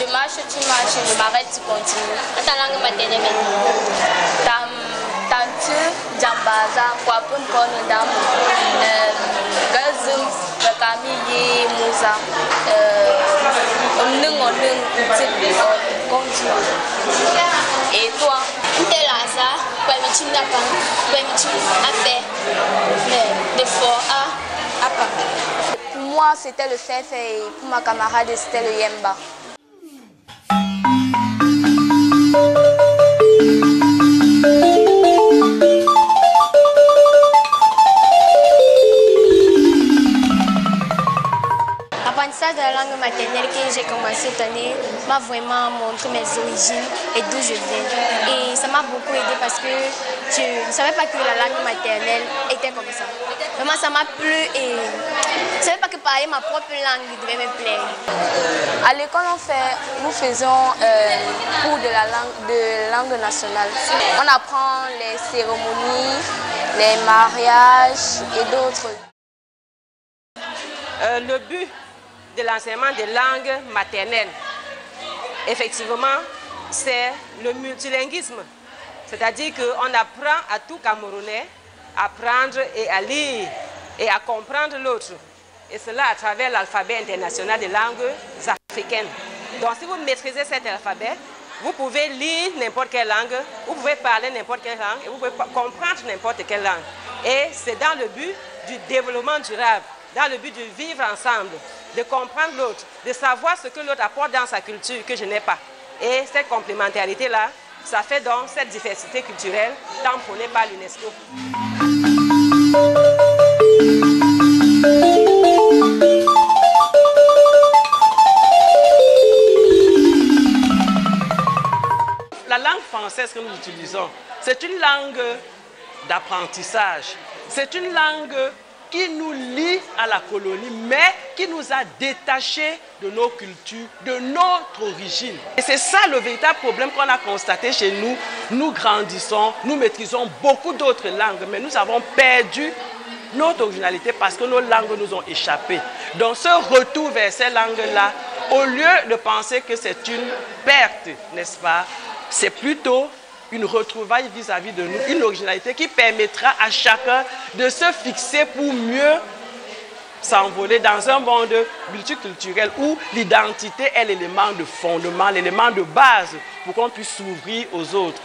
Je marche, tu marches, je m'arrête, tu continues. Ta langue maternelle maintenant. Tantu, Jambaza, Kwapun Konidam, Gazum, Kamili, Moussa, et toi? Pour moi, c'était le Fefe et pour ma camarade, c'était le Yemba. L'apprentissage de la langue maternelle que j'ai commencé cette année m'a vraiment montré mes origines et d'où je viens. Et ça m'a beaucoup aidé parce que je ne savais pas que la langue maternelle était comme ça. Vraiment, ça m'a plu et je ne savais pas que parler ma propre langue devait me plaire. À l'école, nous faisons cours de langue nationale. On apprend les cérémonies, les mariages et d'autres. Le but de l'enseignement des langues maternelles, effectivement, c'est le multilinguisme. C'est-à-dire qu'on apprend à tout Camerounais à apprendre et à lire et à comprendre l'autre. Et cela à travers l'alphabet international des langues africaines. Donc si vous maîtrisez cet alphabet, vous pouvez lire n'importe quelle langue, vous pouvez parler n'importe quelle langue et vous pouvez comprendre n'importe quelle langue. Et c'est dans le but du développement durable, dans le but de vivre ensemble, de comprendre l'autre, de savoir ce que l'autre apporte dans sa culture que je n'ai pas. Et cette complémentarité-là, ça fait donc cette diversité culturelle tamponnée par l'UNESCO. La langue française que nous utilisons, c'est une langue d'apprentissage. C'est une langue qui nous lie à la colonie, mais qui nous a détachés de nos cultures, de notre origine. Et c'est ça le véritable problème qu'on a constaté chez nous. Nous grandissons, nous maîtrisons beaucoup d'autres langues, mais nous avons perdu notre originalité parce que nos langues nous ont échappé. Donc ce retour vers ces langues-là, au lieu de penser que c'est une perte, n'est-ce pas, c'est plutôt une retrouvaille vis-à-vis de nous, une originalité qui permettra à chacun de se fixer pour mieux s'envoler dans un monde multiculturel où l'identité est l'élément de fondement, l'élément de base pour qu'on puisse s'ouvrir aux autres.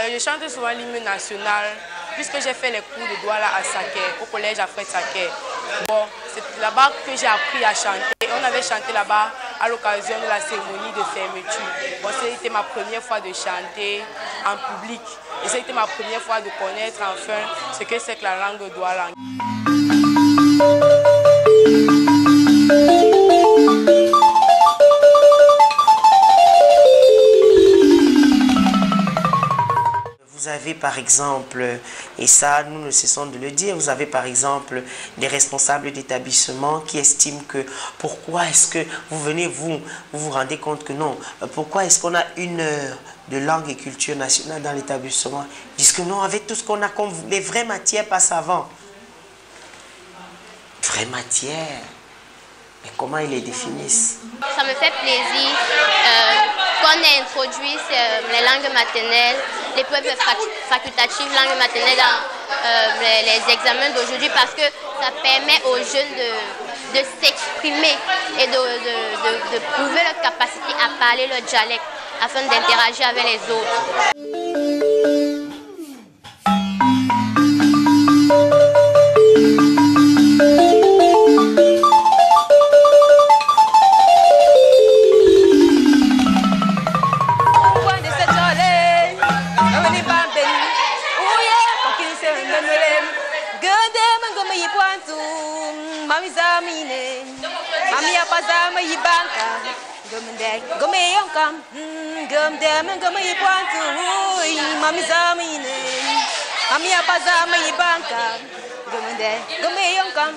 Je chante souvent l'hymne national puisque j'ai fait les cours de Douala à Saké, au collège Alfred Saké. Bon, c'est là-bas que j'ai appris à chanter. On avait chanté là-bas à l'occasion de la cérémonie de fermeture. Bon, c'était ma première fois de chanter en public et c'était ma première fois de connaître enfin ce que c'est que la langue Douala. Vous avez par exemple, et ça nous ne cessons de le dire, vous avez par exemple des responsables d'établissement qui estiment que pourquoi est-ce que vous venez, vous rendez compte que non, pourquoi est-ce qu'on a 1 heure de langue et culture nationale dans l'établissement? Ils disent que non, avec tout ce qu'on a comme les vraies matières passent avant. Vraies matières? Mais comment ils les définissent? Ça me fait plaisir qu'on ait introduit les langues maternelles, l'épreuve facultative langue maternelle dans les examens d'aujourd'hui parce que ça permet aux jeunes de s'exprimer et de prouver leur capacité à parler leur dialecte afin d'interagir avec les autres. de gome yonkam